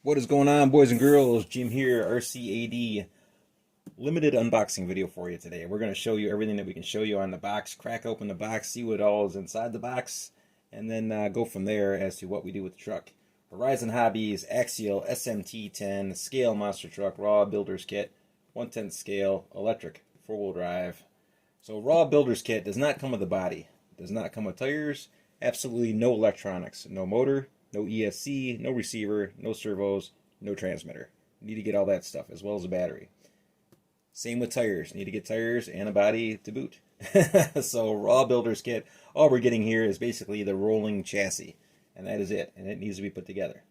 What is going on, boys and girls? Jim here, RCAD. Limited unboxing video for you today. We're going to show you everything that we can show you on the box, crack open the box, see what all is inside the box, and then go from there as to what we do with the truck. Horizon Hobbies, Axial, SMT10, scale monster truck, raw builder's kit, 1/10 scale, electric, 4-wheel drive. So raw builder's kit does not come with a body, does not come with tires, absolutely no electronics, no motor, no ESC, no receiver, no servos, no transmitter. You need to get all that stuff, as well as a battery. Same with tires. Need to get tires and a body to boot. So raw builder's kit, all we're getting here is basically the rolling chassis. And that is it. And it needs to be put together.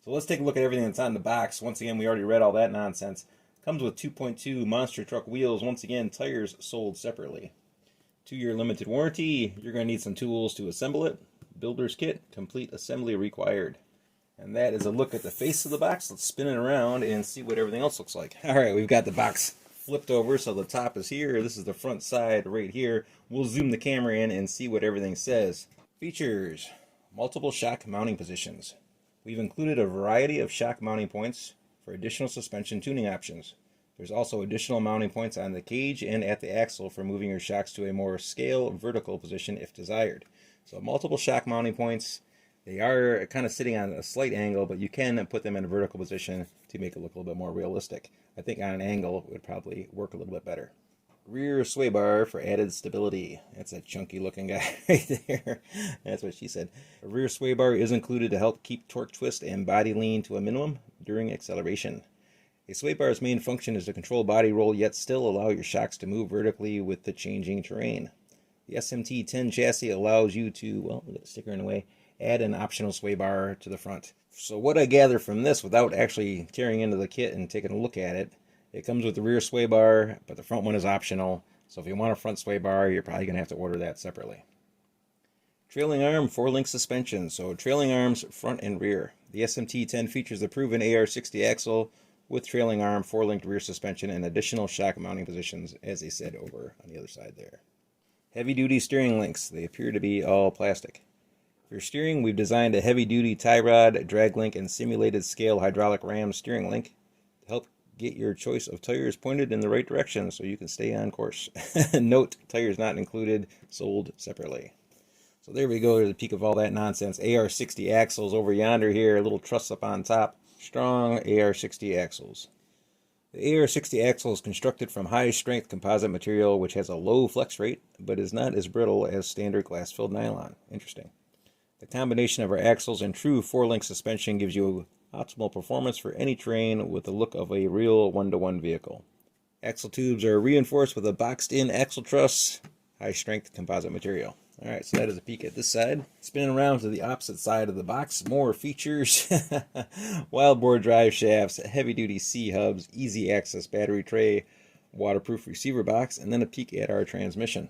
So let's take a look at everything that's on the box. Once again, we already read all that nonsense. Comes with 2.2 monster truck wheels. Once again, tires sold separately. 2-year limited warranty. You're going to need some tools to assemble it. Builder's kit, complete assembly required. And that is a look at the face of the box. Let's spin it around and see what everything else looks like. Alright, we've got the box flipped over, so the top is here. This is the front side right here. We'll zoom the camera in and see what everything says. Features: multiple shock mounting positions. We've included a variety of shock mounting points for additional suspension tuning options. There's also additional mounting points on the cage and at the axle for moving your shocks to a more scale vertical position if desired. So multiple shock mounting points. They are kind of sitting on a slight angle, but you can put them in a vertical position to make it look a little bit more realistic. I think on an angle it would probably work a little bit better. Rear sway bar for added stability. That's a chunky looking guy right there. That's what she said. A rear sway bar is included to help keep torque twist and body lean to a minimum during acceleration. A sway bar's main function is to control body roll, yet still allow your shocks to move vertically with the changing terrain. The SMT10 chassis allows you to, well, we'll get the sticker in the way, add an optional sway bar to the front. So what I gather from this, without actually tearing into the kit and taking a look at it, it comes with the rear sway bar, but the front one is optional. So if you want a front sway bar, you're probably going to have to order that separately. Trailing arm 4-link suspension. So trailing arms front and rear. The SMT10 features the proven AR60 axle with trailing arm 4-linked rear suspension and additional shock mounting positions, as they said over on the other side there. Heavy-duty steering links. They appear to be all plastic. For steering, we've designed a heavy-duty tie rod, drag link, and simulated scale hydraulic ram steering link to help get your choice of tires pointed in the right direction so you can stay on course. Note, tires not included, sold separately. So there we go. There's a peek of all that nonsense. AR60 axles over yonder here, a little truss up on top. Strong AR60 axles. The AR60 axle is constructed from high-strength composite material which has a low flex rate, but is not as brittle as standard glass-filled nylon. Interesting. The combination of our axles and true 4-link suspension gives you optimal performance for any terrain with the look of a real one-to-one vehicle. Axle tubes are reinforced with a boxed-in axle truss, high-strength composite material. Alright, so that is a peek at this side. Spinning around to the opposite side of the box, more features. Wild bore drive shafts, heavy-duty C-hubs, easy access battery tray, waterproof receiver box, and then a peek at our transmission.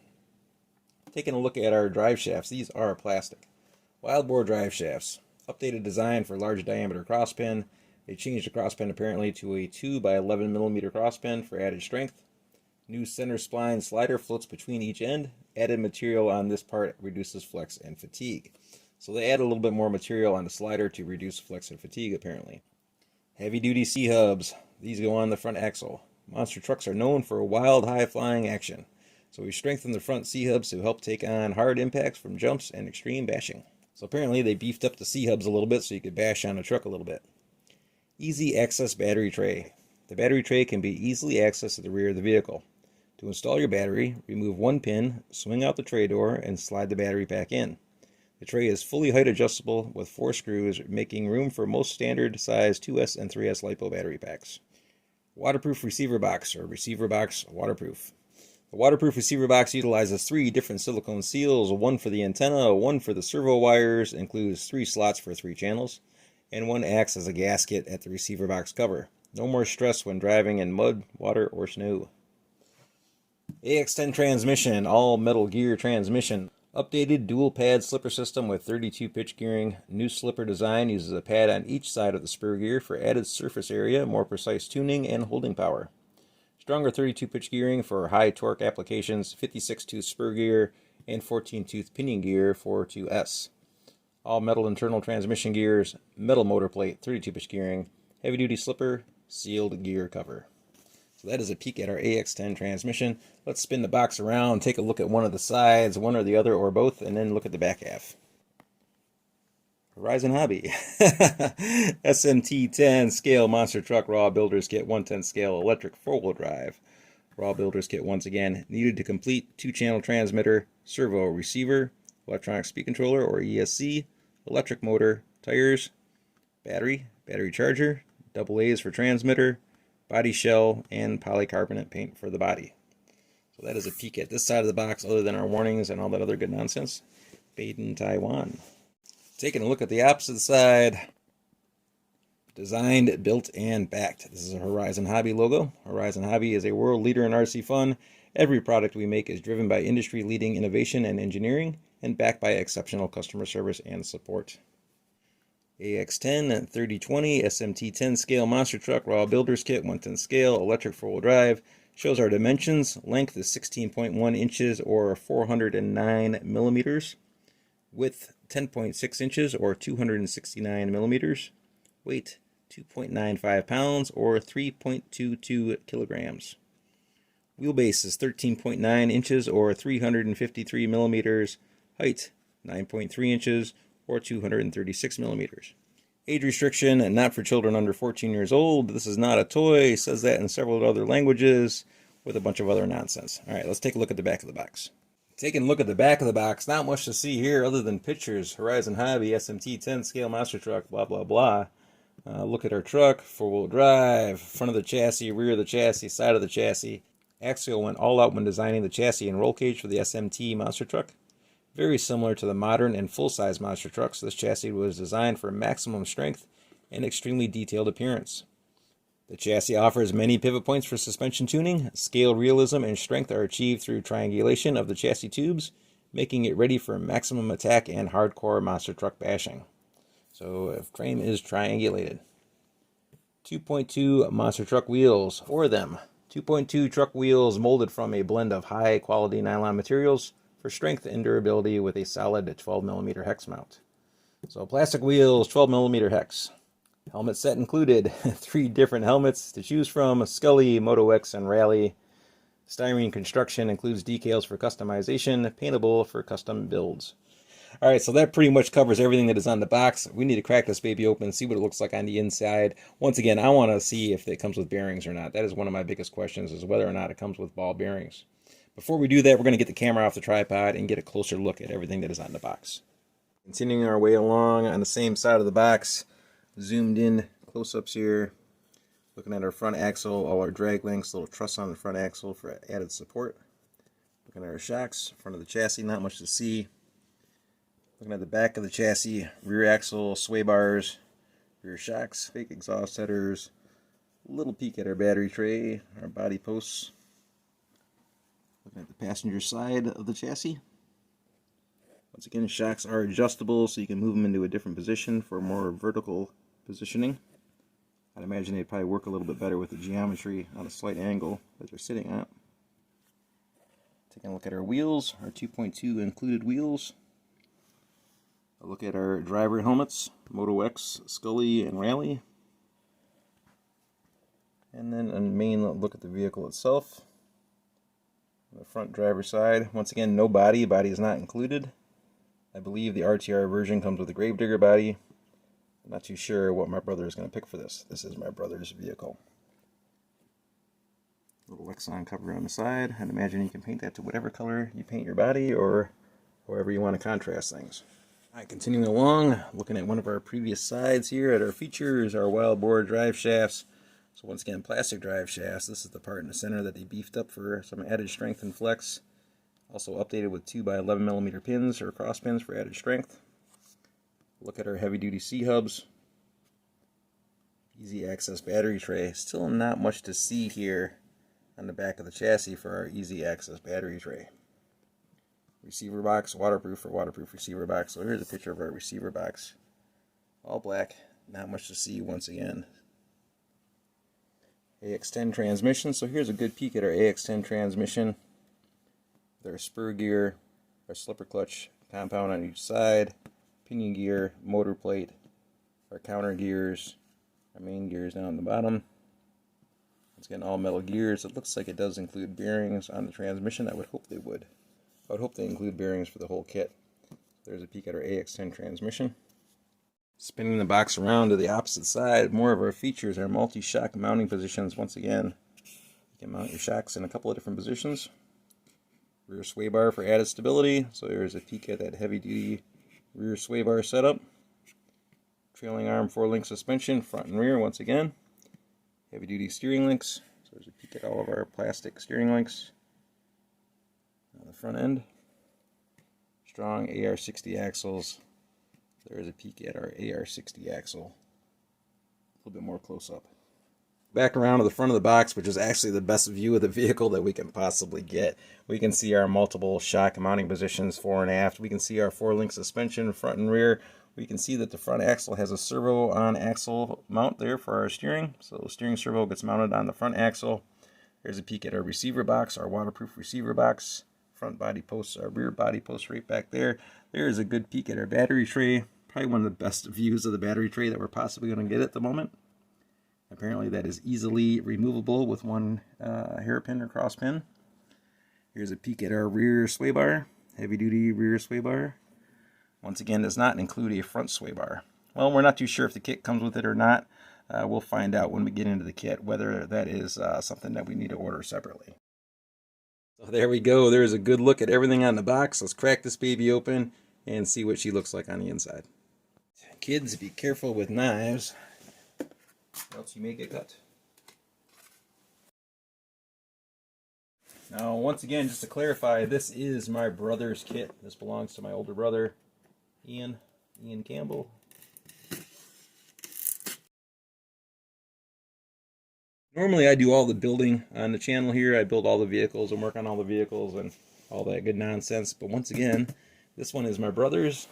Taking a look at our drive shafts, these are plastic. Wild bore drive shafts. Updated design for large diameter crosspin. They changed the crosspin apparently to a 2x11mm crosspin for added strength. New center spline slider floats between each end. Added material on this part reduces flex and fatigue. So they add a little bit more material on the slider to reduce flex and fatigue apparently. Heavy duty C-hubs. These go on the front axle. Monster trucks are known for wild high flying action. So we strengthened the front C-hubs to help take on hard impacts from jumps and extreme bashing. So apparently they beefed up the C-hubs a little bit so you could bash on a truck a little bit. Easy access battery tray. The battery tray can be easily accessed at the rear of the vehicle. To install your battery, remove one pin, swing out the tray door, and slide the battery back in. The tray is fully height adjustable with 4 screws, making room for most standard size 2S and 3S LiPo battery packs. Waterproof receiver box, or receiver box waterproof. The waterproof receiver box utilizes 3 different silicone seals, one for the antenna, one for the servo wires, includes 3 slots for 3 channels, and one acts as a gasket at the receiver box cover. No more stress when driving in mud, water, or snow. AX10 transmission, all metal gear transmission. Updated dual pad slipper system with 32 pitch gearing. New slipper design uses a pad on each side of the spur gear for added surface area, more precise tuning, and holding power. Stronger 32 pitch gearing for high torque applications, 56 tooth spur gear, and 14 tooth pinion gear for 2S. All metal internal transmission gears, metal motor plate, 32 pitch gearing, heavy duty slipper, sealed gear cover. So that is a peek at our AX10 transmission. Let's spin the box around, take a look at one of the sides, one or the other or both, and then look at the back half. Horizon Hobby. SMT10 scale monster truck raw builders kit, 110 scale electric 4-wheel drive. Raw builders kit once again. Needed to complete 2-channel transmitter, servo receiver, electronic speed controller or ESC, electric motor, tires, battery charger, double A's for transmitter, body shell, and polycarbonate paint for the body. So that is a peek at this side of the box, other than our warnings and all that other good nonsense. Made in Taiwan. Taking a look at the opposite side. Designed, built, and backed. This is a Horizon Hobby logo. Horizon Hobby is a world leader in RC fun. Every product we make is driven by industry-leading innovation and engineering, and backed by exceptional customer service and support. AX10 3020 SMT10 scale monster truck raw builders kit, 110 scale electric 4-wheel drive. Shows our dimensions. Length is 16.1 inches or 409 millimeters. Width 10.6 inches or 269 millimeters. Weight 2.95 pounds or 3.22 kilograms. Wheelbase is 13.9 inches or 353 millimeters. Height 9.3 inches or 236 millimeters. Age restriction, not for children under 14 years old. This is not a toy. Says that in several other languages with a bunch of other nonsense. All right, let's take a look at the back of the box. Taking a look at the back of the box, not much to see here other than pictures. Horizon Hobby, SMT10 scale monster truck, blah, blah, blah. Look at our truck, 4-wheel drive, front of the chassis, rear of the chassis, side of the chassis. Axial went all out when designing the chassis and roll cage for the SMT monster truck. Very similar to the modern and full-size monster trucks, this chassis was designed for maximum strength and extremely detailed appearance. The chassis offers many pivot points for suspension tuning. Scale realism and strength are achieved through triangulation of the chassis tubes, making it ready for maximum attack and hardcore monster truck bashing. So frame is triangulated. 2.2 monster truck wheels, 4 of them. 2.2 truck wheels molded from a blend of high quality nylon materials for strength and durability with a solid 12mm hex mount. So plastic wheels, 12mm hex. Helmet set included. 3 different helmets to choose from: Scully, Moto X, and Rally. Styrene construction includes decals for customization, paintable for custom builds. Alright, so that pretty much covers everything that is on the box. We need to crack this baby open and see what it looks like on the inside. Once again, I want to see if it comes with bearings or not. That is one of my biggest questions, is whether or not it comes with ball bearings. Before we do that, we're going to get the camera off the tripod and get a closer look at everything that is on the box. Continuing our way along on the same side of the box, zoomed in close-ups here. Looking at our front axle, all our drag links, little truss on the front axle for added support. Looking at our shocks, front of the chassis, not much to see. Looking at the back of the chassis, rear axle, sway bars, rear shocks, fake exhaust headers. Little peek at our battery tray, our body posts. Looking at the passenger side of the chassis. Once again, shocks are adjustable so you can move them into a different position for more vertical positioning. I'd imagine they'd probably work a little bit better with the geometry on a slight angle that they're sitting at. Taking a look at our wheels, our 2.2 included wheels. A look at our driver helmets, Moto X, Scully, and Rally. And then a main look at the vehicle itself. The front driver side, once again, no body. Body is not included. I believe the RTR version comes with a Gravedigger body. I'm not too sure what my brother is going to pick for this. This is my brother's vehicle. Little Lexan cover on the side. I'd imagine you can paint that to whatever color you paint your body, or however you want to contrast things. Alright, continuing along, looking at one of our previous sides here at our features, our wild boar drive shafts. So once again, plastic drive shafts. This is the part in the center that they beefed up for some added strength and flex. Also updated with 2x11mm pins or cross pins for added strength. Look at our heavy duty C-hubs. Easy access battery tray. Still not much to see here on the back of the chassis for our easy access battery tray. Receiver box, waterproof for waterproof receiver box. So here's a picture of our receiver box. All black, not much to see once again. AX10 transmission. So here's a good peek at our AX10 transmission. With our spur gear, our slipper clutch compound on each side, pinion gear, motor plate, our counter gears, Our main gears down at the bottom. It's getting all metal gears. It looks like it does include bearings on the transmission. I would hope they would. I would hope they include bearings for the whole kit. There's a peek at our AX10 transmission. Spinning the box around to the opposite side, more of our features, our multi-shock mounting positions. Once again, you can mount your shocks in a couple of different positions. Rear sway bar for added stability. So there's a peek at that heavy-duty rear sway bar setup. Trailing arm 4-link suspension, front and rear once again. Heavy-duty steering links. So there's a peek at all of our plastic steering links on the front end. Strong AR60 axles. There is a peek at our AR60 axle. A little bit more close up. Back around to the front of the box, which is actually the best view of the vehicle that we can possibly get. We can see our multiple shock mounting positions fore and aft. We can see our 4-link suspension front and rear. We can see that the front axle has a servo on axle mount there for our steering. So the steering servo gets mounted on the front axle. There's a peek at our receiver box, our waterproof receiver box. Front body posts, our rear body posts right back there. There is a good peek at our battery tray. Probably one of the best views of the battery tray that we're possibly going to get at the moment. Apparently that is easily removable with one hairpin or cross pin. Here's a peek at our rear sway bar, heavy duty rear sway bar. Once again, does not include a front sway bar. Well, we're not too sure if the kit comes with it or not. We'll find out when we get into the kit whether that is something that we need to order separately. So there we go. There's a good look at everything on the box. Let's crack this baby open and see what she looks like on the inside. Kids, be careful with knives, or else you may get cut. Now, once again, just to clarify, this is my brother's kit. This belongs to my older brother, Ian Campbell. Normally I do all the building on the channel here. I build all the vehicles and work on all the vehicles and all that good nonsense. But once again, this one is my brother's.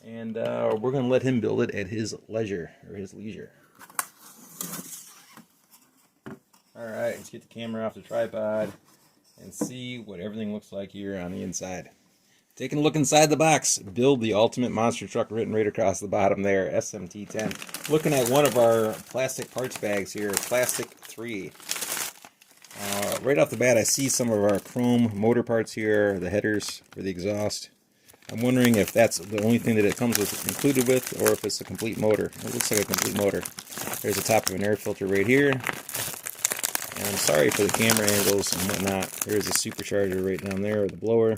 And we're going to let him build it at his leisure, or his leisure. Alright, let's get the camera off the tripod and see what everything looks like here on the inside. Taking a look inside the box, build the ultimate monster truck written right across the bottom there, SMT10. Looking at one of our plastic parts bags here, plastic 3. Right off the bat, I see some of our chrome motor parts here, the headers for the exhaust. I'm wondering if that's the only thing that it comes with, included with, or if it's a complete motor. It looks like a complete motor. There's the top of an air filter right here. And I'm sorry for the camera angles and whatnot. There's a supercharger right down there, or the blower.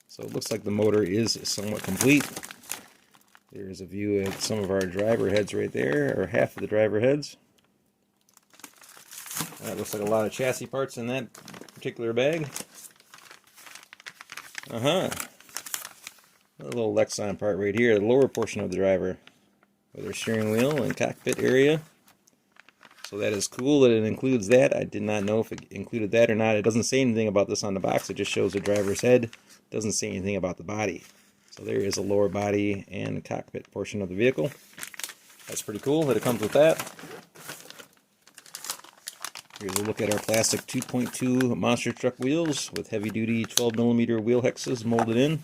So it looks like the motor is somewhat complete. There's a view of some of our driver heads right there, or half of the driver heads. That looks like a lot of chassis parts in that particular bag. A little Lexan part right here, the lower portion of the driver, with our steering wheel and cockpit area. So that is cool that it includes that. I did not know if it included that or not. It doesn't say anything about this on the box. It just shows the driver's head. It doesn't say anything about the body. So there is a lower body and cockpit portion of the vehicle. That's pretty cool that it comes with that. Here's a look at our plastic 2.2 monster truck wheels with heavy-duty 12mm wheel hexes molded in.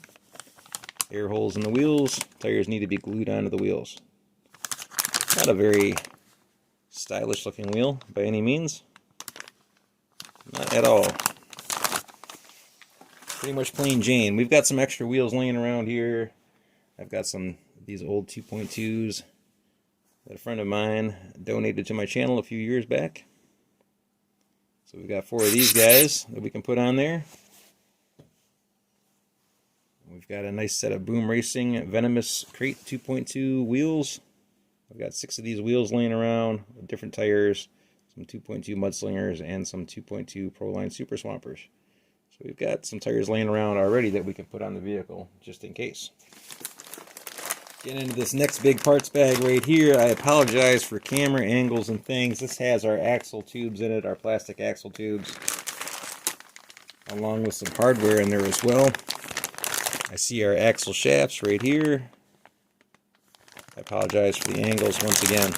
Air holes in the wheels. Tires need to be glued onto the wheels. Not a very stylish looking wheel by any means. Not at all. Pretty much plain Jane. We've got some extra wheels laying around here. I've got some of these old 2.2s that a friend of mine donated to my channel a few years back. So we've got 4 of these guys that we can put on there. We've got a nice set of Boom Racing Venomous Crate 2.2 wheels. I've got 6 of these wheels laying around with different tires, some 2.2 Mudslingers, and some 2.2 Proline Super Swampers. So we've got some tires laying around already that we can put on the vehicle just in case. Getting into this next big parts bag right here. I apologize for camera angles and things. This has our axle tubes in it, our plastic axle tubes, along with some hardware in there as well. I see our axle shafts right here. I apologize for the angles once again.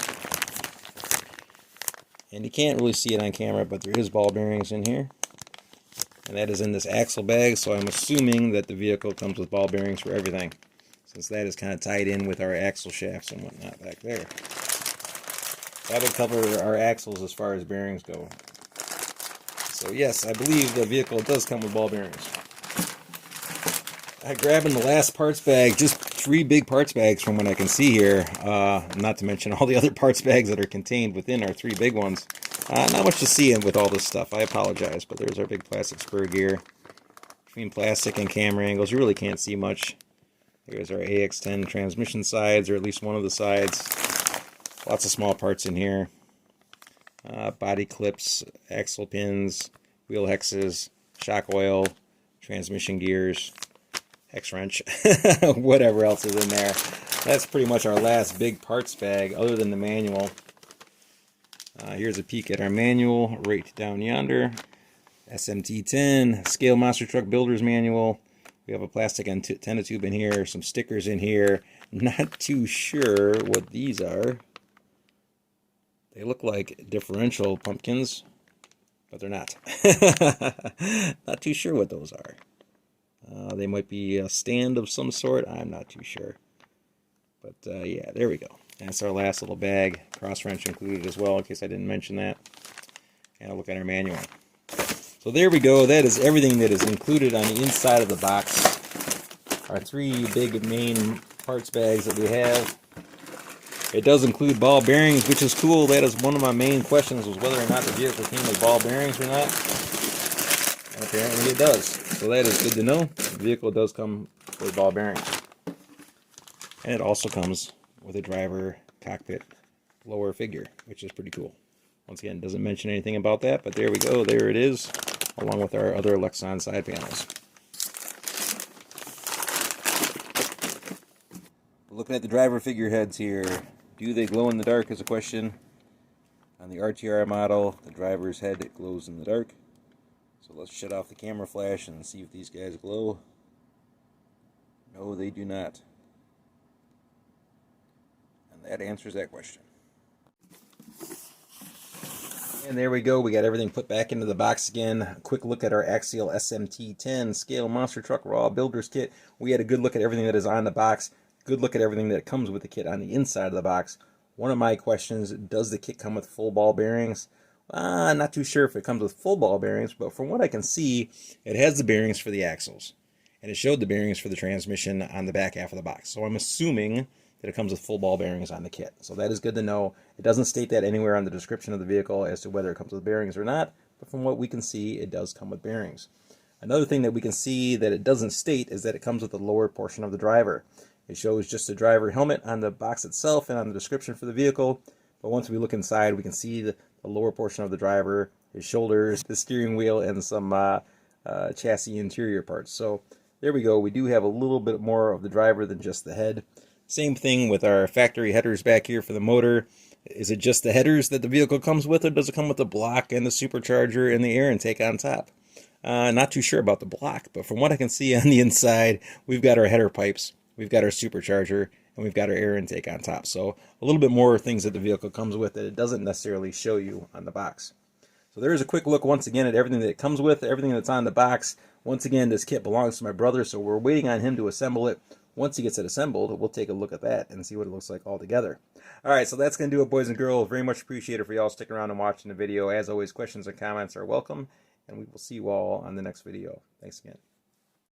And you can't really see it on camera, but there is ball bearings in here. And that is in this axle bag, so I'm assuming that the vehicle comes with ball bearings for everything, since that is kind of tied in with our axle shafts and whatnot back there. that would cover our axles as far as bearings go. So yes, I believe the vehicle does come with ball bearings. I grabbed in the last parts bag just 3 big parts bags from what I can see here, not to mention all the other parts bags that are contained within our 3 big ones. Not much to see in with all this stuff, I apologize, but there's our big plastic spur gear. Between plastic and camera angles, you really can't see much. There's our AX10 transmission sides, or at least one of the sides. Lots of small parts in here. Body clips, axle pins, wheel hexes, shock oil, transmission gears, hex wrench, whatever else is in there. That's pretty much our last big parts bag, other than the manual. Here's a peek at our manual right down yonder. SMT10, Scale Monster Truck Builder's Manual. We have a plastic antenna tube in here, some stickers in here. Not too sure what these are. They look like differential pumpkins, but they're not. Not too sure what those are. They might be a stand of some sort. I'm not too sure. But yeah, there we go. That's our last little bag. Cross wrench included as well, in case I didn't mention that. And a look at our manual. So there we go. That is everything that is included on the inside of the box. Our 3 big main parts bags that we have. It does include ball bearings, which is cool. That is one of my main questions, was whether or not the vehicle came with ball bearings or not. And apparently it does. So that is good to know. The vehicle does come with ball bearings. And it also comes with a driver cockpit lower figure, which is pretty cool. Once again, doesn't mention anything about that, but there we go. There it is, along with our other Lexan side panels. Looking at the driver figureheads here, do they glow in the dark is a question. On the RTR model, the driver's head glows in the dark. So let's shut off the camera flash and see if these guys glow. No, they do not. And that answers that question. And there we go. We got everything put back into the box again. A quick look at our Axial SMT10 Scale Monster Truck Raw Builder's Kit. We had a good look at everything that is on the box. Good look at everything that comes with the kit on the inside of the box. One of my questions, does the kit come with full ball bearings? Not too sure if it comes with full ball bearings, but from what I can see, it has the bearings for the axles. And it showed the bearings for the transmission on the back half of the box. So I'm assuming that it comes with full ball bearings on the kit. So that is good to know. It doesn't state that anywhere on the description of the vehicle as to whether it comes with bearings or not, but from what we can see, it does come with bearings. Another thing that we can see that it doesn't state is that it comes with the lower portion of the driver. It shows just the driver helmet on the box itself and on the description for the vehicle, but once we look inside, we can see the lower portion of the driver, his shoulders, the steering wheel, and some chassis interior parts. So there we go. We do have a little bit more of the driver than just the head. Same thing with our factory headers back here for the motor. Is it just the headers that the vehicle comes with, or does it come with the block and the supercharger and the air intake on top? Not too sure about the block, but from what I can see on the inside, we've got our header pipes, we've got our supercharger, and we've got our air intake on top. So a little bit more things that the vehicle comes with that it doesn't necessarily show you on the box. So there's a quick look once again at everything that it comes with, everything that's on the box. Once again, this kit belongs to my brother, so we're waiting on him to assemble it. Once he gets it assembled, we'll take a look at that and see what it looks like all together. Alright, so that's going to do it, boys and girls. Very much appreciated for y'all sticking around and watching the video. As always, questions and comments are welcome, and we will see you all on the next video. Thanks again.